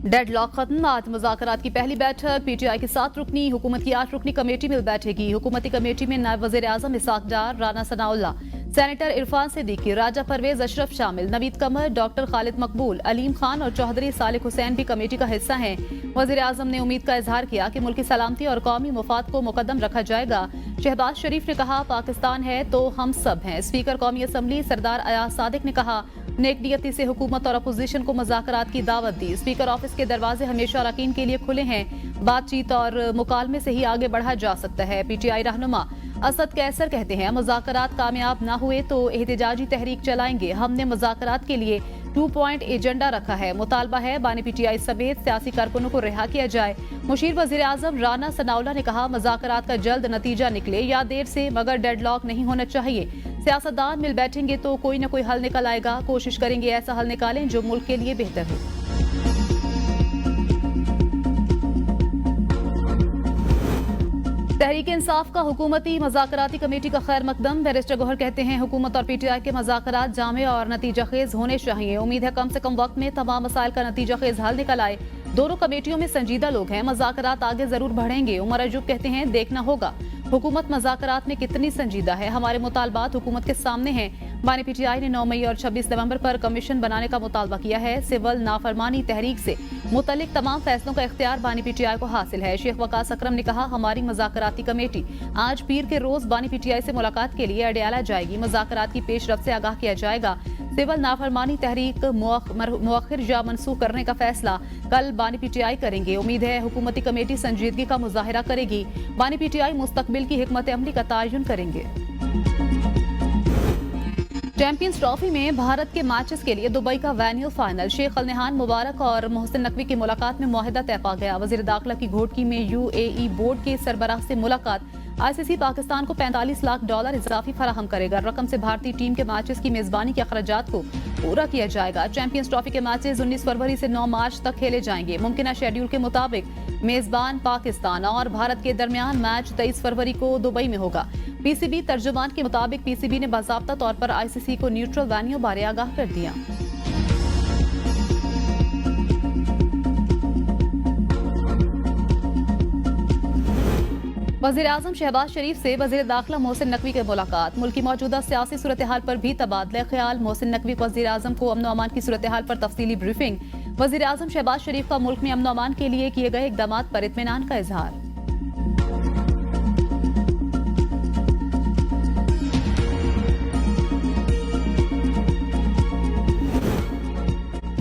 Deadlock खत्म। आज मुज़ाकरात की पहली बैठक पीटीआई की 7 रुकनी, हुकूमत की 8 रुकनी कमेटी मिल बैठेगी। हुकूमती कमेटी में नायब वज़ीर आज़म इसाक डार, राना सनाउल्लाह, सेनेटर इरफान सिद्दीकी, राजा परवेज अशरफ शामिल, नवीद कमर, डॉक्टर खालिद मकबूल, अलीम खान और चौधरी सालिक हुसैन भी कमेटी का हिस्सा हैं। वज़ीर आज़म ने उम्मीद का इजहार किया कि मुल्की सलामती और कौमी मुफाद को मुकद्दम रखा जाएगा। शहबाज शरीफ ने कहा, पाकिस्तान है तो हम सब हैं। स्पीकर कौमी असम्बली सरदार अयाज सादिक ने कहा, नेक नियती से हुकूमत और अपोजिशन को मुज़ाकरात की दावत दी। स्पीकर ऑफिस के दरवाजे हमेशा अरकान के लिए खुले हैं। बातचीत और मुकालमे से ही आगे बढ़ा जा सकता है। पीटीआई रहनुमा असद कैसर कहते हैं, मुज़ाकरात कामयाब न हुए तो एहतजाजी तहरीक चलाएंगे। हमने मुज़ाकरात के लिए 2 पॉइंट एजेंडा रखा है। मुतालबा है बानी पीटीआई समेत सियासी कारकुनों को रिहा किया जाए। मुशीर वज़ीर आज़म राना सनाउल्लाह ने कहा, मुज़ाकरात का जल्द नतीजा निकले या देर से, मगर डेडलॉक नहीं होना चाहिए। सियासतदान मिल बैठेंगे तो कोई न कोई हल निकल आएगा। कोशिश करेंगे ऐसा हल निकालें जो मुल्क के लिए बेहतर हो। तहरीक इंसाफ का हुकूमती मज़ाकराती कमेटी का खैर मकदम। बैरिस्टर गौहर कहते हैं, हुकूमत और पीटीआई के मज़ाकरात जामे और नतीजा खेज होने चाहिए। उम्मीद है कम से कम वक्त में तमाम मसाइल का नतीजा खेज हल निकल आए। दोनों कमेटियों में संजीदा लोग हैं, मज़ाकरात आगे जरूर बढ़ेंगे। उमर अजूब कहते हैं, देखना होगा हुकूमत मज़ाकरात में कितनी संजीदा है। हमारे मुतालबात हुकूमत के सामने हैं। बानी पीटीआई ने 9 मई और 26 नवंबर पर कमीशन बनाने का मुतालबा किया है। सिविल नाफरमानी तहरीक से मुतल्लिक तमाम फैसलों का इख्तियार बानी पीटीआई को हासिल है। शेख वकास अकरम ने कहा, हमारी मज़ाकराती कमेटी आज पीर के रोज बानी पीटीआई से मुलाकात के लिए अडयाला जाएगी। मज़ाकरात की पेशरफ से आगाह किया जाएगा। सिविल नाफरमानी तहरीक मुअख्खर या मनसूख करने का फैसला कल बानी पीटीआई करेंगे। उम्मीद है हुकूमती कमेटी संजीदगी का मुजाहिरा करेगी। बानी पीटीआई मुस्तकबिल की हिकमत अमली का तयन करेंगे। चैंपियंस ट्रॉफी में भारत के मैचेस के लिए दुबई का वेन्यू फाइनल। शेख अल नहान मुबारक और मोहसिन नकवी की मुलाकात में मुआहिदा तय पा गया। वज़ीर दाखिला की घोटकी में यूएई बोर्ड के सरबराह से मुलाकात। आईसीसी पाकिस्तान को $45 लाख इजाफी फराहम करेगा। रकम से भारतीय टीम के मैचेस की मेजबानी के अखराजात को पूरा किया जाएगा। चैंपियंस ट्रॉफी के मैचेस 19 फरवरी से 9 मार्च तक खेले जाएंगे। मुमकिन शेड्यूल के मुताबिक मेजबान पाकिस्तान और भारत के दरमियान मैच 23 फरवरी को दुबई में होगा। पीसीबी तर्जुमान के मुताबिक पीसीबी ने बाज़ाब्ता तौर पर आईसीसी को न्यूट्रल वेन्यू बारे आगाह कर दिया। वज़ीर आज़म शहबाज शरीफ से वज़ीर दाखिला मोहसिन नकवी की मुलाकात। मुल्क की मौजूदा सियासी सूरत हाल पर भी तबादला ख्याल। मोहसिन नकवी को वज़ीर आज़म को अमन अमान की सूरत हाल पर तफसीली ब्रीफिंग। वज़ीर आज़म शहबाज शरीफ का मुल्क में अमन अमान के लिए किए गए इक़दाम पर इत्मीनान का इजहार।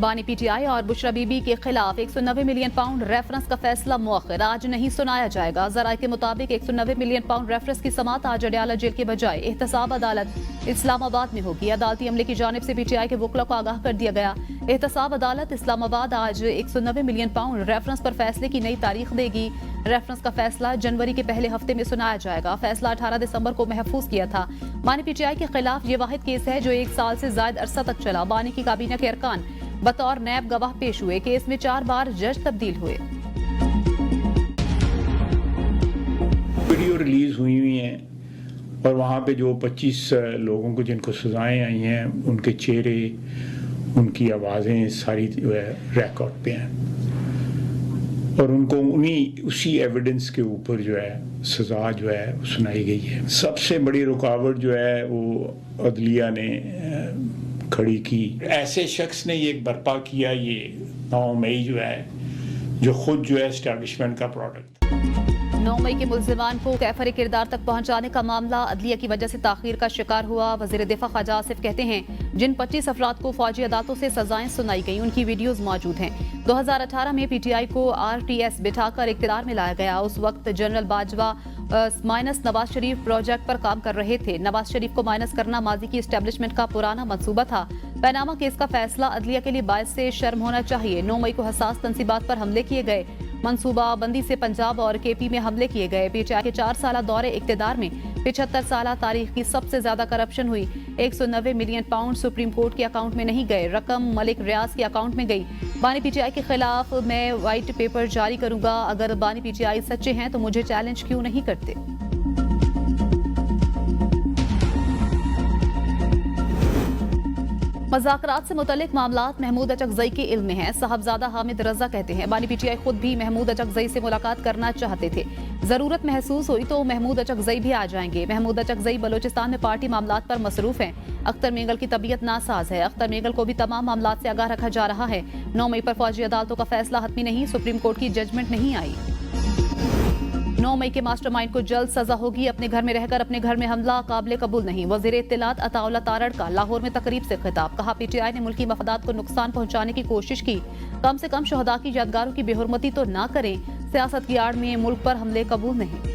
बानी पीटीआई और बुशरा बीबी के खिलाफ 190 मिलियन पाउंड रेफरेंस का फैसला मुअख्खर, आज नहीं सुनाया जाएगा। जराये के मुताबिक 190 मिलियन पाउंड रेफरेंस की समाअत आज अडयाला जेल के बजाय एहतसाब अदालत इस्लामाबाद में होगी। अदालती अमले की जानिब से पीटीआई के वकला को आगाह कर दिया गया। एहतसाब अदालत इस्लामाबाद आज 190 मिलियन पाउंड रेफरेंस पर फैसले की नई तारीख देगी। रेफरेंस का फैसला जनवरी के पहले हफ्ते में सुनाया जाएगा। फैसला 18 दिसंबर को महफूज किया था। बानी पीटीआई के खिलाफ ये वाहिद केस है जो 1 साल से ज्यादा अरसा तक चला। बानी की काबीना के अरकान बतौर नैब गवाह पेश हुए। केस में 4 बार जज तब्दील हुए। वीडियो रिलीज हुई हैं और वहाँ पे जो 25 लोगों को जिनको सजाएं आई हैं, उनके चेहरे, उनकी आवाज़ें सारी जो है रिकॉर्ड पे हैं और उनको उसी एविडेंस के ऊपर जो है सजा जो है सुनाई गई है। सबसे बड़ी रुकावट जो है वो अदलिया ने खड़ी की। ऐसे शख्स ने ये बर्पा किया, ये 9 मई जो है, जो खुद जो है एस्टैब्लिशमेंट का प्रोडक्ट। 9 मई के मुल्जिमान को कैफर किरदार तक पहुंचाने का मामला अदलिया की वजह से ताखीर का शिकार हुआ। वज़ीर दिफा ख्वाजा आसिफ कहते हैं, जिन 25 अफराद को फौजी अदालतों से सजाएं सुनाई गई उनकी वीडियोज मौजूद हैं। 2018 में पीटीआई को आरटीएस बिठाकर इक़्तिदार में लाया गया। उस वक्त general Bajwa minus Nawaz Sharif project पर काम कर रहे थे। नवाज शरीफ को माइनस करना माजी की एस्टेब्लिशमेंट का पुराना मंसूबा था। पैनामा केस का फैसला अदलिया के लिए बायस से शर्म होना चाहिए। 9 मई को हसास तंसीबात पर हमले किए गए। मंसूबा बंदी से पंजाब और केपी में हमले किए गए। पीटीआई के 4 साल दौरे इक़्तिदार में 75 साल तारीख की सबसे ज्यादा करप्शन हुई। 190 मिलियन पाउंड सुप्रीम कोर्ट के अकाउंट में नहीं गए, रकम मलिक रियाज के अकाउंट में गई। बानी पीटीआई के खिलाफ मैं व्हाइट पेपर जारी करूंगा। अगर बानी पीटीआई सच्चे हैं तो मुझे चैलेंज क्यों नहीं करते। मज़ाकरात से मुतल्लिक मामलात महमूद अचकज़ई के इल्म में हैं। साहबजादा हामिद रजा कहते हैं बानी पीटीआई खुद भी महमूद अचकज़ई से मुलाकात करना चाहते थे। जरूरत महसूस हुई तो महमूद अचकज़ई भी आ जाएंगे। महमूद अचकज़ई बलोचिस्तान में पार्टी मामलात पर मसरूफ हैं। अख्तर मेंगल की तबीयत नासाज है। अख्तर मेंगल को भी तमाम मामलात से आगाह रखा जा रहा है। 9 मई पर फौजी अदालतों का फैसला हतमी नहीं, सुप्रीम कोर्ट की जजमेंट नहीं आई। 9 मई के मास्टरमाइंड को जल्द सजा होगी। अपने घर में रहकर अपने घर में हमला काबिल कबूल नहीं। वजीर इत्तलात अताउल्लाह तारड़ का लाहौर में तकरीब से खिताब। कहा पीटीआई ने मुल्की मफादात को नुकसान पहुंचाने की कोशिश की। कम से कम शहदा की यादगारों की बेहुरमती तो ना करें। सियासत की आड़ में मुल्क पर हमले कबूल नहीं।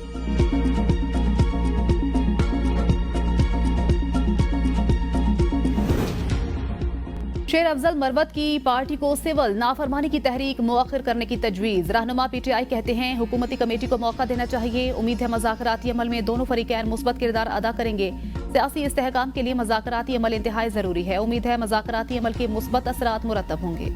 शेर अफजल मरवत की पार्टी को सिविल नाफरमानी की तहरीक मुअख्खर करने की तजवीज़। रहनुमा पीटीआई कहते हैं हुकूमती कमेटी को मौका देना चाहिए। उम्मीद है मज़ाकराती अमल में दोनों फरीकैन मुस्बत किरदार अदा करेंगे। सियासी इस्तेहकाम के लिए मज़ाकराती अमल इंतहाई ज़रूरी है। उम्मीद है मज़ाकराती अमल के मुस्बत असरात मुरतब होंगे।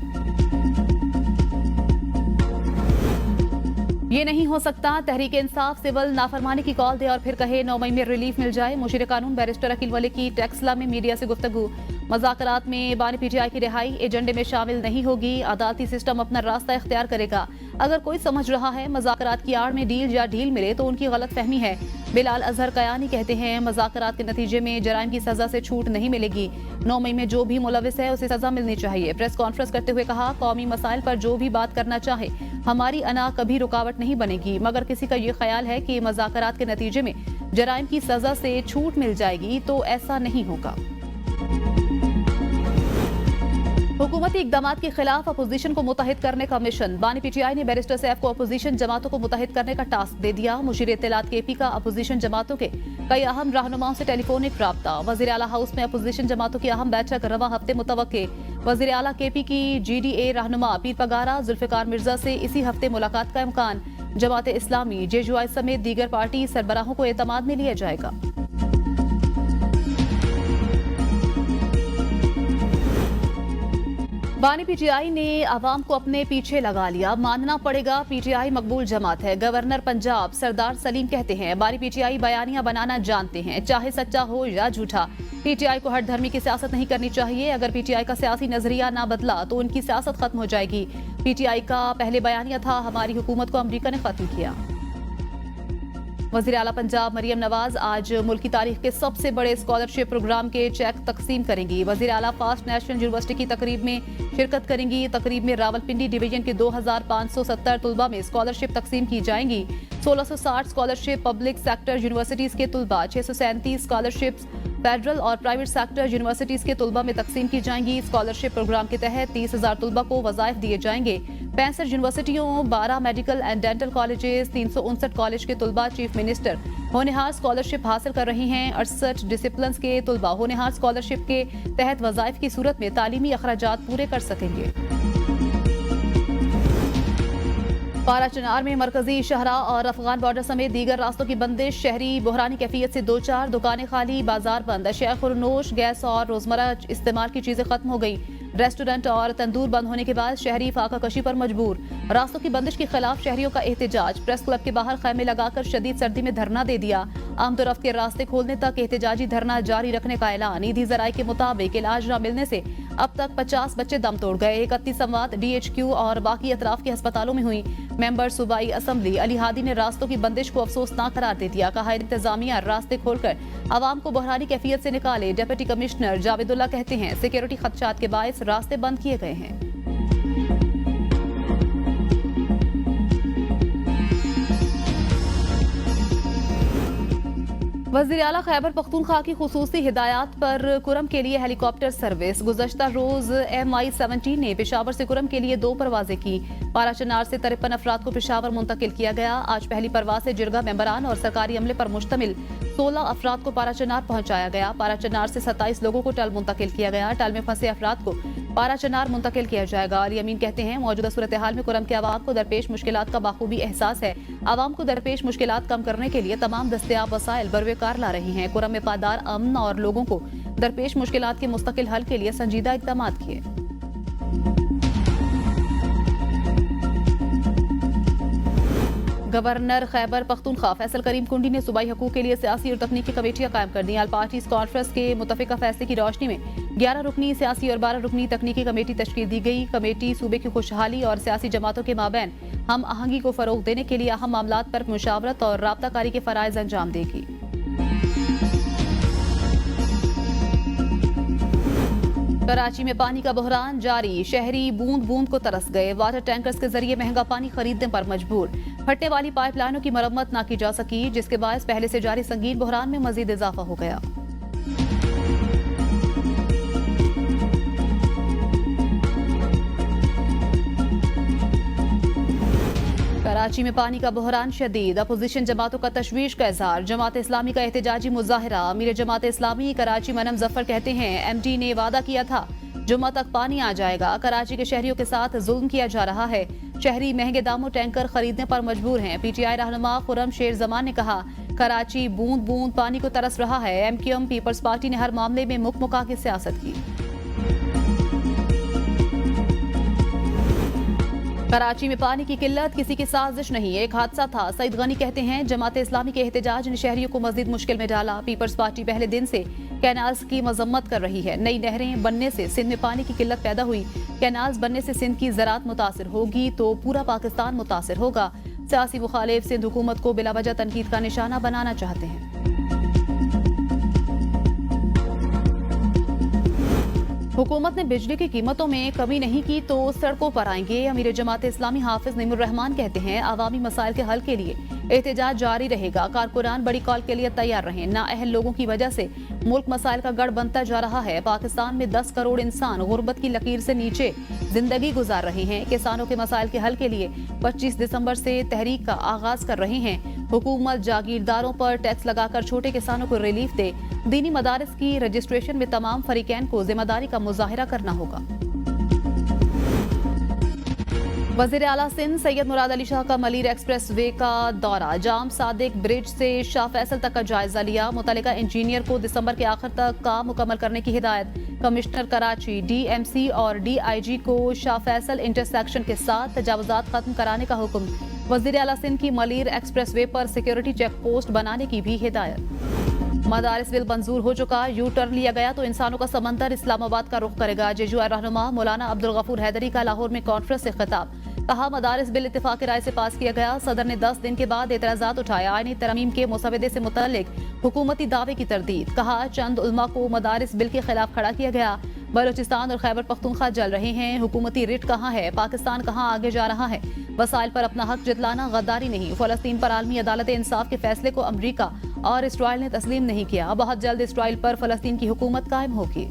ये नहीं हो सकता तहरीक इंसाफ सिविल नाफरमानी की कॉल दे और फिर कहे 9 मई में रिलीफ मिल जाए। मुशीर कानून बैरिस्टर अकील वली की टेक्सला में मीडिया से गुफ्तगू। मज़ाकरात में बानी पीटीआई की रिहाई एजेंडे में शामिल नहीं होगी। अदालती सिस्टम अपना रास्ता इख्तियार करेगा। अगर कोई समझ रहा है मज़ाकरात की आड़ में डील या ढील मिले तो उनकी गलत फहमी है। बिलाल अजहर कयानी कहते हैं मज़ाकरात के नतीजे में जराइम की सजा से छूट नहीं मिलेगी। 9 मई में जो भी मुलविस है उसे सजा मिलनी चाहिए। प्रेस कॉन्फ्रेंस करते हुए कहा कौमी मसाइल पर जो भी बात करना चाहे हमारी अना कभी रुकावट नहीं बनेगी। मगर किसी का ये ख्याल है कि मज़ाकरात के नतीजे में जराइम की सजा से छूट मिल जाएगी तो ऐसा नहीं होगा। हुकूमती इक़दामात के खिलाफ अपोजिशन को मुतहिद करने का मिशन। बानी पीटीआई ने बैरिस्टर सैफ को अपोजिशन जमातों को मुतहिद करने का टास्क दे दिया। मुशीर इत्तलात केपी का अपोजिशन जमातों के कई अहम रहनुमाओं से टेलीफोनिक राब्ता। वज़ीर आला हाउस में अपोजिशन जमातों की अहम बैठक रवां हफ्ते मुतवक्के। वज़ीर आला केपी की GDA रहनुमा पीर पगारा जुल्फ़िकार मिर्जा से इसी हफ्ते मुलाकात का इम्कान। जमात इस्लामी JUI समेत दीगर पार्टी सरबराहों को एतमाद में लिया जाएगा। बानी पीटीआई ने आवाम को अपने पीछे लगा लिया। मानना पड़ेगा पीटीआई मकबूल जमात है। गवर्नर पंजाब सरदार सलीम कहते हैं बानी पीटीआई बयानियां बनाना जानते हैं, चाहे सच्चा हो या झूठा। पीटीआई को हर धर्मी की सियासत नहीं करनी चाहिए। अगर पीटीआई का सियासी नजरिया ना बदला तो उनकी सियासत खत्म हो जाएगी। पीटीआई का पहले बयानिया था हमारी हुकूमत को अमरीका ने खत्म किया। वज़ीर आला पंजाब मरियम नवाज आज मुल्क की तारीख के सबसे बड़े स्कॉलरशिप प्रोग्राम के चेक तकसीम करेंगी। वज़ीर आला फास्ट नेशनल यूनिवर्सिटी की तकरीब में शिरकत करेंगी। तकरीब में रावलपिंडी डिवीजन के 2570 तुलबा में स्कॉलरशिप तकसीम की जाएंगी। 1660 स्कॉलरशिप पब्लिक सेक्टर यूनिवर्सिटीज के तुलबा, 637 स्कॉलरशिप्स फेडरल और प्राइवेट सेक्टर यूनिवर्सिटीज के तुलबा में तकसीम की जाएंगी। स्कॉलरशिप प्रोग्राम के तहत 30,000 तुलबा को वज़ाइफ दिए जाएंगे। 65 यूनिवर्सिटियों, 12 medical and dental colleges, 359 college के तुलबा चीफ मिनिस्टर होनहार स्कॉलरशिप हासिल कर रही हैं। 68 डिसिप्लिन के तुलबा होनहार स्कॉलरशिप के तहत वज़ाइफ की सूरत में तालीमी अखराजात पूरे कर सकेंगे। पारा चनार में मरकजी शहरा और अफगान बॉर्डर समेत दीगर रास्तों की बंदिश। शहरी बहरानी कैफियत से 2-4 दुकानें खाली, बाजार बंद। अशिया खुरनोश, गैस और रोजमर्रा इस्तेमाल की चीजें खत्म हो गई। रेस्टोरेंट और तंदूर बंद होने के बाद शहरी फाका कशी पर मजबूर। रास्तों की बंदिश के खिलाफ शहरियों का एहतजाज। प्रेस क्लब के बाहर खैमे लगाकर शदीद सर्दी में धरना दे दिया। आमदोरफ्त के रास्ते खोलने तक एहतजाजी धरना जारी रखने का ऐलान। ईदी जराये के मुताबिक इलाज न मिलने से अब तक 50 बच्चे दम तोड़ गए। 31 संवाद DHQ और बाकी अतराफ के अस्पतालों में हुई। मेंबर सूबाई असम्बली अली हादी ने रास्तों की बंदिश को अफसोसनाक करार दे दिया। कहा इंतजामिया रास्ते खोलकर आवाम को बहरानी कैफियत से निकाले। डिप्टी कमिश्नर जावेदुल्ला कहते हैं सिक्योरिटी खदशात के बायस रास्ते बंद किए गए हैं। वज़ीर आला खैबर पख्तूनख्वा की खुसूसी हिदायत पर कुरम के लिए हेलीकॉप्टर सर्विस। गुज़श्ता रोज MI-17 ने पेशावर से कुरम के लिए 2 परवाजें की। पारा चनार से 53 अफराद को पेशावर मुंतकिल किया गया। आज पहली परवाज से जिरगा मेंबरान और सरकारी अमले पर मुश्तमिल 16 अफराद को पारा चनार पहुंचाया गया। पारा चनार से 27 लोगों को टल मुंतकिल किया गया। टल में फंसे अफराद को पारा चनार मुंतकिल किया जाएगा। अली अमीन कहते हैं मौजूदा सूरत हाल में कुरम के आवाम को दरपेश मुश्किलात का बाखूबी एहसास है। आवाम को दरपेश मुश्किलात कम करने के लिए तमाम दस्तयाब वसाइल बरवेकार ला रही हैं। कुरम में पादार अमन और लोगों को दरपेश मुश्किलात के मुस्तकिल हल के लिए संजीदा इक़दामात किए। गवर्नर खैबर पख्तूनख्वा फैसल करीम कुंडी ने सूबाई हकूक के लिए सियासी और तकनीकी कमेटियां कायम कर दी। ऑल पार्टीज कॉन्फ्रेंस के मुतफिका फैसले की रोशनी में 11 रुकनी सियासी और 12 रुकनी तकनीकी कमेटी तश्कील दी गई। कमेटी सूबे की खुशहाली और सियासी जमातों के माबैन हम आहंगी को फरोग देने के लिए अहम मामलात पर मुशावरत और राब्ताकारी के फराइज अंजाम देगी। कराची में पानी का बहरान जारी, शहरी बूंद बूंद को तरस गए। वाटर टैंकर्स के जरिए महंगा पानी खरीदने पर मजबूर। फटने वाली पाइपलाइनों की मरम्मत न की जा सकी, जिसके बायस पहले से जारी संगीन बहरान में मजीद इजाफा हो गया। कराची में पानी का बहरान शदीद, अपोजिशन जमातों का तशवीश का इजहार। जमात इस्लामी का एहतजाजी मुजाहिरा। अमीर जमात इस्लामी कराची मनम जफर कहते हैं एमडी ने वादा किया था जुम्मा तक पानी आ जाएगा। कराची के शहरियों के साथ जुल्म किया जा रहा है। शहरी महंगे दामों टैंकर खरीदने पर मजबूर हैं। पीटीआई रहनुमा खुरम शेर जमान ने कहा कराची बूंद बूंद पानी को तरस रहा है। एमक्यूएम पीपल्स पार्टी ने हर मामले में मुकमुका की सियासत की। कराची में पानी की किल्लत किसी की साजिश नहीं, एक हादसा था। सईद गनी कहते हैं जमात इस्लामी के एहतजाज ने शहरियों को मजीद मुश्किल में डाला। पीपल्स पार्टी पहले दिन से कैनाल्स की मजम्मत कर रही है। नई नहरें बनने से सिंध में पानी की किल्लत पैदा हुई। कैनाल्स बनने से सिंध की ज़राअत मुतासिर होगी तो पूरा पाकिस्तान मुतासिर होगा। सियासी मुखालिफ सिंध हुकूमत को बिलावजह तनकीद का निशाना बनाना चाहते हैं। हुकूमत ने बिजली की कीमतों में कमी नहीं की तो सड़कों पर आएंगे। अमीर जमात इस्लामी हाफिज नईमुर रहमान कहते हैं आवामी मसाइल के हल के लिए एहतजाज जारी रहेगा। कारकुनान बड़ी कॉल के लिए तैयार रहें। नाअहल लोगों की वजह से मुल्क मसाइल का गढ़ बनता जा रहा है। पाकिस्तान में 10 करोड़ इंसान गुर्बत की लकीर से नीचे जिंदगी गुजार रहे हैं। किसानों के मसाइल के हल के लिए 25 दिसंबर से तहरीक का आगाज कर रहे हैं। हुकूमत जागीरदारों पर टैक्स लगाकर छोटे किसानों को रिलीफ दे। दीनी मदारिस की रजिस्ट्रेशन में तमाम फरीकैन को जिम्मेदारी का मुजाहिरा करना होगा। वज़ीर आला सिंध सैयद मुराद अली शाह का मलीर एक्सप्रेस वे का दौरा। जाम सादिक ब्रिज से शाह फैसल तक का जायजा लिया। मुतल्लिका इंजीनियर को दिसंबर के आखिर तक काम मुकम्मल करने की हिदायत। कमिश्नर कराची, डीएमसी और डीआईजी को शाह फैसल इंटरसेक्शन के साथ तजावुजात खत्म कराने का हुक्म। वज़ीर आला सिंध की मलीर एक्सप्रेस वे पर सिक्योरिटी चेक पोस्ट बनाने की भी हिदायत। मदारिस बिल मंजूर हो चुका, यू टर्न लिया गया तो इंसानों का समंदर इस्लामाबाद का रुख करेगा। जेजुआ रहनुमा मौलाना अब्दुल गफूर हैदरी का लाहौर में कॉन्फ्रेंस से खिताब। कहा मदारिस बिल इत्तेफाक राय से पास किया गया। सदर ने 10 दिन के बाद एतराजात उठाए। आईनी तरमीम के मुसवदे से मुतल्लिक हुकूमती दावे की तरदीद। कहा चंद उलमा को मदारिस बिल के खिलाफ खड़ा किया गया। बलोचिस्तान और खैबर पख्तूनख्वा जल रहे हैं। हुकूमती रिट कहाँ है, पाकिस्तान कहाँ आगे जा रहा है। वसाइल पर अपना हक जतलाना गद्दारी नहीं। फलस्तीन पर आलमी अदालत इंसाफ के फैसले को अमरीका और इसराइल ने तस्लीम नहीं किया। बहुत जल्द इसराइल पर फलस्तीन की हुकूमत कायम होगी।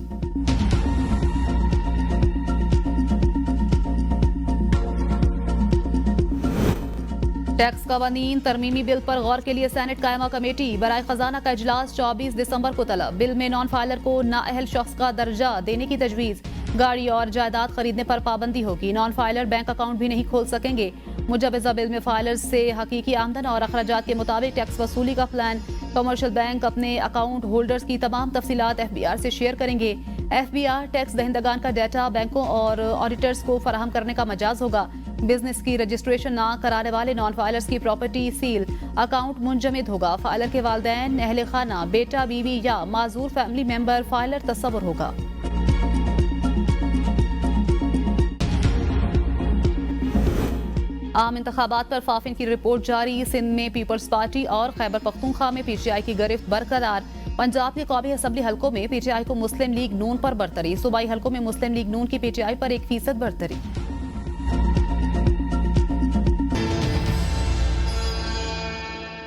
टैक्स कवानीन तरमीमी बिल पर गौर के लिए सेनेट कायमा कमेटी। बराए खजाना का इजलास 24 दिसंबर को तलब। बिल में नॉन फाइलर को नाअहल शख्स का दर्जा देने की तजवीज। गाड़ी और जायदाद खरीदने पर पाबंदी होगी। नॉन फाइलर बैंक अकाउंट भी नहीं खोल सकेंगे। मुजवजा बिल में फाइलर्स से हकीकी आमदन और अखराजात के मुताबिक टैक्स वसूली का प्लान। कमर्शियल बैंक अपने अकाउंट होल्डर्स की तमाम तफसीलात FBI से शेयर करेंगे। FBI टैक्स दहिंदगान का डाटा बैंकों और ऑडिटर्स को फराहम करने का मजाज होगा। बिजनेस की रजिस्ट्रेशन ना कराने वाले नॉन फाइलर्स की प्रॉपर्टी सील, अकाउंट मुंजमद होगा। फाइलर के वालिदैन, अहले खाना, बेटा, बीवी या माजूर फैमिली मेंबर फाइलर तस्वुर होगा। आम इंतखाबात पर फाफिन की रिपोर्ट जारी। सिंध में पीपल्स पार्टी और खैबर पख्तूनख्वा में PTI की गिरफ्त बरकरार। पंजाब के कौमी असम्बली हलकों में PTI को मुस्लिम लीग नून पर बरतरी। सूबाई हलकों में मुस्लिम लीग नून की PTI पर 1% बरतरी।